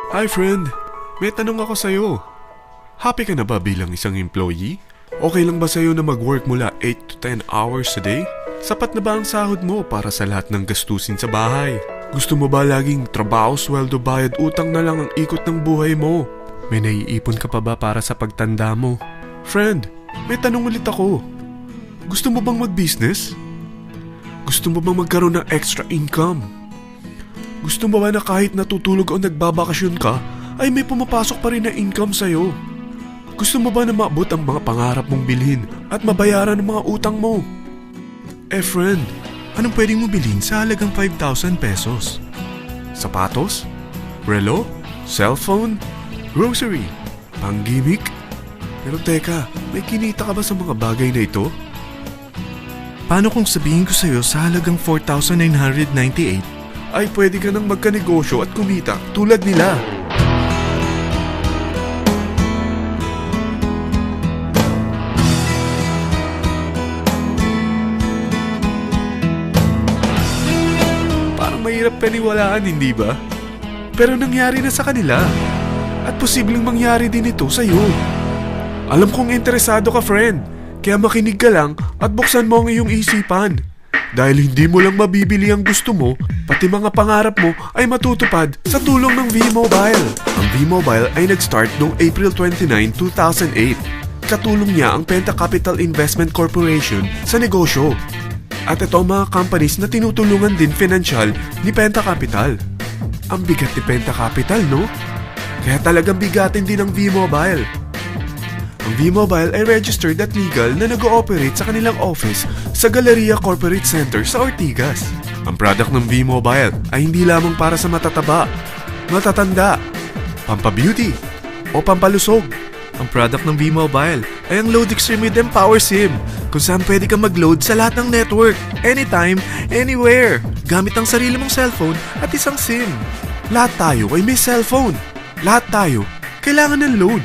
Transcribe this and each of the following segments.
Hi friend, may tanong ako sa'yo. Happy ka na ba bilang isang employee? Okay lang ba sa'yo na mag-work mula 8 to 10 hours a day? Sapat na ba ang sahod mo para sa lahat ng gastusin sa bahay? Gusto mo ba laging trabaho, sweldo, bayad, utang na lang ang ikot ng buhay mo? May naiipon ka pa ba para sa pagtanda mo? Friend, may tanong ulit ako. Gusto mo bang mag-business? Gusto mo bang magkaroon ng extra income? Gusto mo ba na kahit natutulog o nagbabakasyon ka, ay may pumapasok pa rin na income sa'yo? Gusto mo ba na maabot ang mga pangarap mong bilhin at mabayaran ang mga utang mo? Friend, anong pwedeng mo bilhin sa halagang 5,000 pesos? Sapatos? Relo? Cellphone? Grocery? Pang-gimmick? Pero teka, may kinita ka ba sa mga bagay na ito? Paano kung sabihin ko sa'yo sa halagang 4,998 ay pwede ka nang magkanegosyo at kumita tulad nila? Parang mahirap paniwalaan, hindi ba? Pero nangyari na sa kanila. At posibleng mangyari din ito sa'yo. Alam kong interesado ka, friend. Kaya makinig ka lang at buksan mo ang iyong isipan. Dahil hindi mo lang mabibili ang gusto mo, pati mga pangarap mo ay matutupad sa tulong ng V-Mobile. Ang V-Mobile ay nag-start noong April 29, 2008. Katulong niya ang Penta Capital Investment Corporation sa negosyo. At ito ang mga companies na tinutulungan din financial ni Penta Capital. Ang bigat ni Penta Capital, no? Kaya talagang bigatin din ang V-Mobile. Ang V-Mobile ay registered at legal na nag-ooperate sa kanilang office sa Galleria Corporate Center sa Ortigas. Ang product ng V-Mobile ay hindi lamang para sa matataba, matatanda, pampabeauty, o pampalusog. Ang product ng V-Mobile ay ang Load Extreme with Empower SIM, kung saan pwede kang mag-load sa lahat ng network, anytime, anywhere, gamit ang sarili mong cellphone at isang SIM. Lahat tayo ay may cellphone. Lahat tayo kailangan ng load.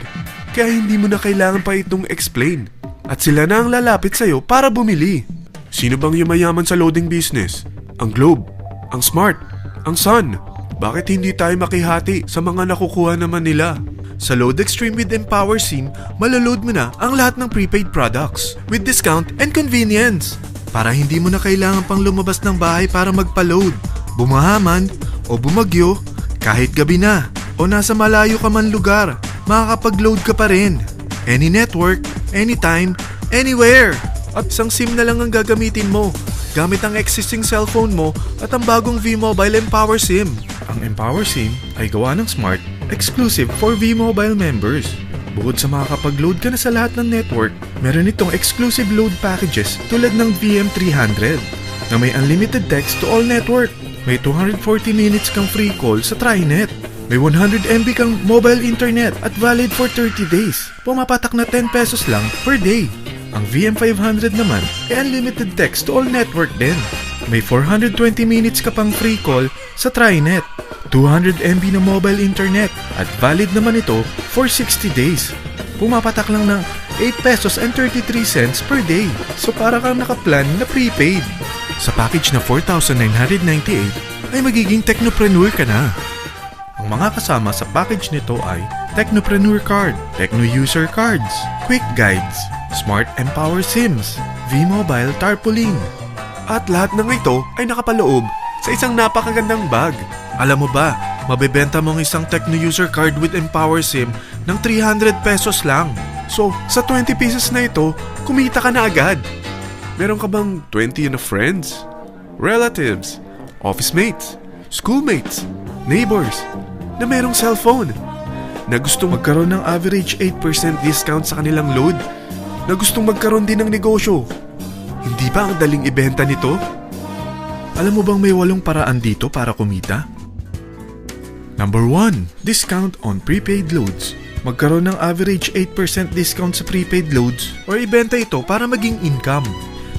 Kaya hindi mo na kailangan pa itong explain. At sila na ang lalapit sa'yo para bumili. Sino bang yumayaman sa loading business? Ang Globe, ang Smart, ang Sun. Bakit hindi tayo makihati sa mga nakukuha naman nila? Sa Load Extreme with Empower SIM, malaload mo na ang lahat ng prepaid products with discount and convenience. Para hindi mo na kailangan pang lumabas ng bahay para magpa-load. Bumahaman o bumagyo, kahit gabi na o nasa malayo ka man lugar, makakapag-load ka pa rin. Any network, anytime, anywhere. At isang SIM na lang ang gagamitin mo gamit ang existing cellphone mo at ang bagong V-Mobile Empower SIM. Ang Empower SIM ay gawa ng Smart, exclusive for V-Mobile members. Bukod sa makakapag-load ka na sa lahat ng network, meron itong exclusive load packages tulad ng VM300 na may unlimited text to all network. May 240 minutes kang free call sa TriNet. May 100 MB kang mobile internet at valid for 30 days. Pumapatak na 10 pesos lang per day. Ang VM500 naman ay unlimited text to all network din. May 420 minutes ka pang free call sa TriNet. 200 MB na mobile internet at valid naman ito for 60 days. Pumapatak lang ng 8 pesos and 33 cents per day. So para kang nakaplan na prepaid. Sa package na 4,998 ay magiging technopreneur ka na. Ang mga kasama sa package nito ay Technopreneur Card, Techno User Cards, Quick Guides, Smart Empower SIMs, V-Mobile Tarpaulin. At lahat ng ito ay nakapaloob sa isang napakagandang bag. Alam mo ba, mabebenta mo ang isang Techno User Card with Empower SIM ng 300 pesos lang. So, sa 20 pieces na ito, kumita ka na agad. Meron ka bang 20 na friends, relatives, office mates, schoolmates, neighbors na merong cellphone, na gustong magkaroon ng average 8% discount sa kanilang load, na gustong magkaroon din ng negosyo? Hindi ba ang daling ibenta nito? Alam mo bang may 8 paraan dito para kumita? Number 1. Discount on prepaid loads. Magkaroon ng average 8% discount sa prepaid loads or ibenta ito para maging income.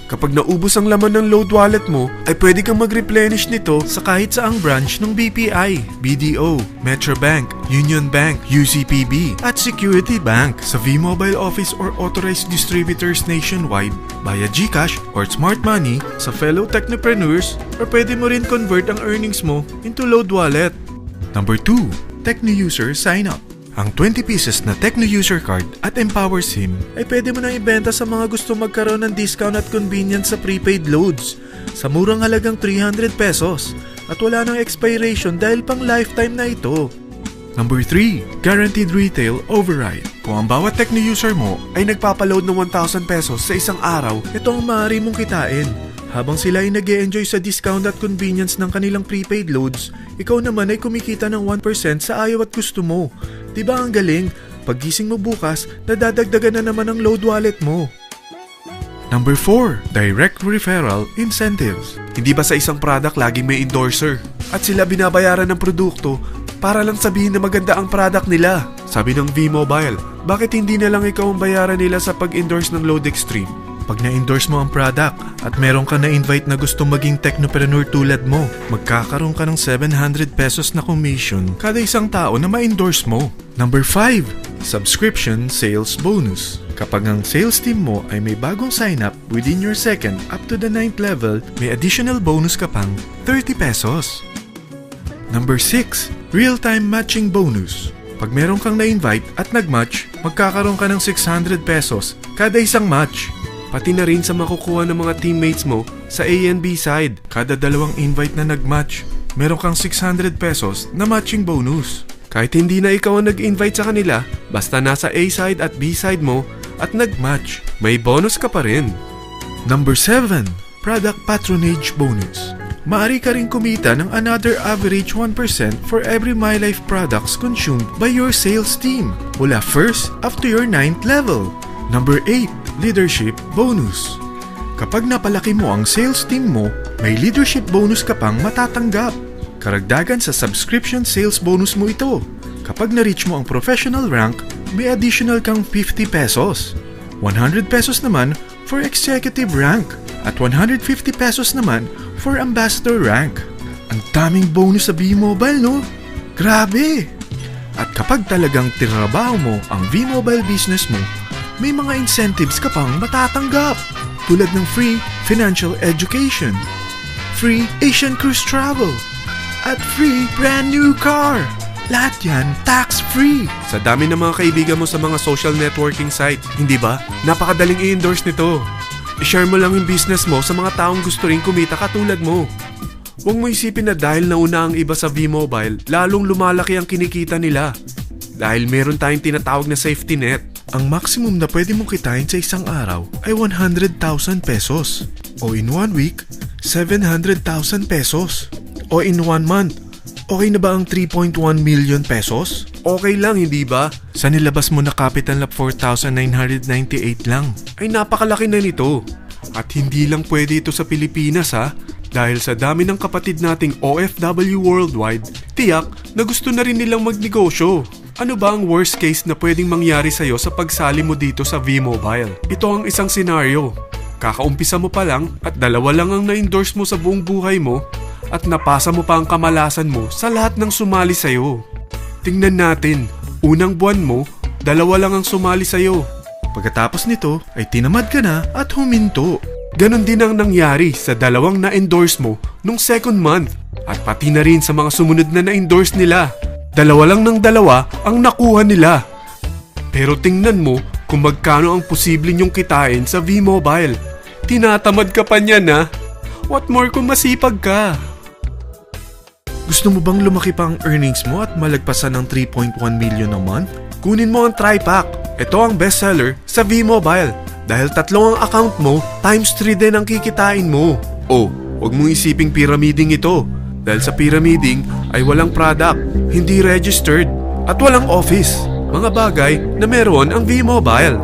Kapag naubos ang laman ng load wallet mo, ay pwede kang mag-replenish nito sa kahit saang branch ng BPI, BDO, Metrobank, Union Bank, UCPB, at Security Bank sa V-Mobile office or authorized distributors nationwide, via GCash or Smart Money sa fellow technopreneurs, or pwede mo rin convert ang earnings mo into load wallet. Number 2, Tecno User Sign Up. Ang 20 pieces na Tecno User Card at Empower SIM ay pwede mo nang ibenta sa mga gusto magkaroon ng discount at convenience sa prepaid loads sa murang halagang 300 pesos at wala nang expiration dahil pang lifetime na ito. Number 3, Guaranteed Retail Override. Kung ang bawat Tecno user mo ay nagpapaload ng 1,000 pesos sa isang araw, ito ang maaari mong kitain. Habang sila ay nag-e-enjoy sa discount at convenience ng kanilang prepaid loads, ikaw naman ay kumikita ng 1% sa ayaw at gusto mo. Diba ang galing? Paggising mo bukas, nadadagdagan na naman ang load wallet mo. Number 4, Direct Referral Incentives. Hindi ba sa isang product laging may endorser? At sila binabayaran ng produkto para lang sabihin na maganda ang product nila. Sabi ng V-Mobile, bakit hindi na lang ikaw ang bayaran nila sa pag-endorse ng Load Extreme? Pag na-endorse mo ang product at meron ka na-invite na gusto maging technopreneur tulad mo, magkakaroon ka ng 700 pesos na commission kada isang tao na ma-endorse mo. Number 5, Subscription Sales Bonus. Kapag ang sales team mo ay may bagong sign-up within your second up to the 9th level, may additional bonus ka pang 30 pesos. Number 6, Real-Time Matching Bonus. Pag meron kang na-invite at nag-match, magkakaroon ka ng 600 pesos kada isang match. Pati na rin sa makukuha ng mga teammates mo sa A and B side. Kada dalawang invite na nag-match, meron kang 600 pesos na matching bonus. Kahit hindi na ikaw ang nag-invite sa kanila, basta nasa A side at B side mo at nag-match, may bonus ka pa rin. Number 7, Product Patronage Bonus. Maaari ka rin kumita ng another average 1% for every MyLife products consumed by your sales team mula 1st up to your 9th level. Number 8, Leadership Bonus. Kapag napalaki mo ang sales team mo, may leadership bonus ka pang matatanggap. Karagdagan sa subscription sales bonus mo ito. Kapag na-reach mo ang professional rank, may additional kang 50 pesos. 100 pesos naman for executive rank at 150 pesos naman for ambassador rank. Ang daming bonus sa V-Mobile, no? Grabe! At kapag talagang tinrabaho mo ang V-Mobile business mo, may mga incentives ka pang matatanggap tulad ng free financial education, free Asian cruise travel, at free brand new car. Lahat yan tax-free. Sa dami ng mga kaibigan mo sa mga social networking site, hindi ba? Napakadaling i-endorse nito. I-share mo lang yung business mo sa mga taong gusto rin kumita katulad mo. Huwag mo isipin na dahil nauna ang iba sa V-Mobile, lalong lumalaki ang kinikita nila. Dahil meron tayong tinatawag na safety net. Ang maximum na pwede mong kitain sa isang araw ay 100,000 pesos. O in 1 week, 700,000 pesos. O in 1 month, okay na ba ang 3.1 million pesos? Okay lang, hindi ba? Sa nilabas mo na capital na 4,998 lang, ay napakalaki na nito. At hindi lang pwede ito sa Pilipinas ha, dahil sa dami ng kapatid nating OFW worldwide, tiyak na gusto na rin nilang magnegosyo. Ano ba ang worst case na pwedeng mangyari sa'yo sa pagsali mo dito sa V-Mobile? Ito ang isang senaryo. Kakaumpisa mo pa lang at 2 lang ang na-endorse mo sa buong buhay mo at napasa mo pa ang kamalasan mo sa lahat ng sumali sa'yo. Tingnan natin, unang buwan mo, 2 lang ang sumali sa'yo. Pagkatapos nito ay tinamad ka na at huminto. Ganon din ang nangyari sa 2 na-endorse mo nung second month at pati na rin sa mga sumunod na na-endorse nila. 2 lang ng 2 ang nakuha nila. Pero tingnan mo kung magkano ang posible nyong kitain sa V-Mobile. Tinatamad ka pa niyan ha? What more kung masipag ka? Gusto mo bang lumaki pa ang earnings mo at malagpasan ng 3.1 million a month? Kunin mo ang TriPack. Ito ang bestseller sa V-Mobile. Dahil 3 ang account mo, times 3 din ang kikitain mo. Oh, huwag mong isiping pyramiding ito. Dahil sa pyramiding ay walang product, hindi registered, at walang office. Mga bagay na meron ang V-Mobile.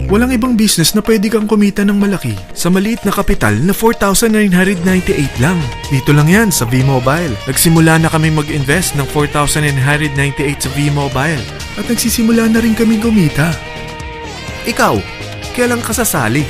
Walang ibang business na pwede kang kumita ng malaki sa maliit na kapital na 4,998 lang. Dito lang yan sa V-Mobile. Nagsimula na kami mag-invest ng 4,998 sa V-Mobile at nagsisimula na rin kami kumita. Ikaw, kailan ka sasali?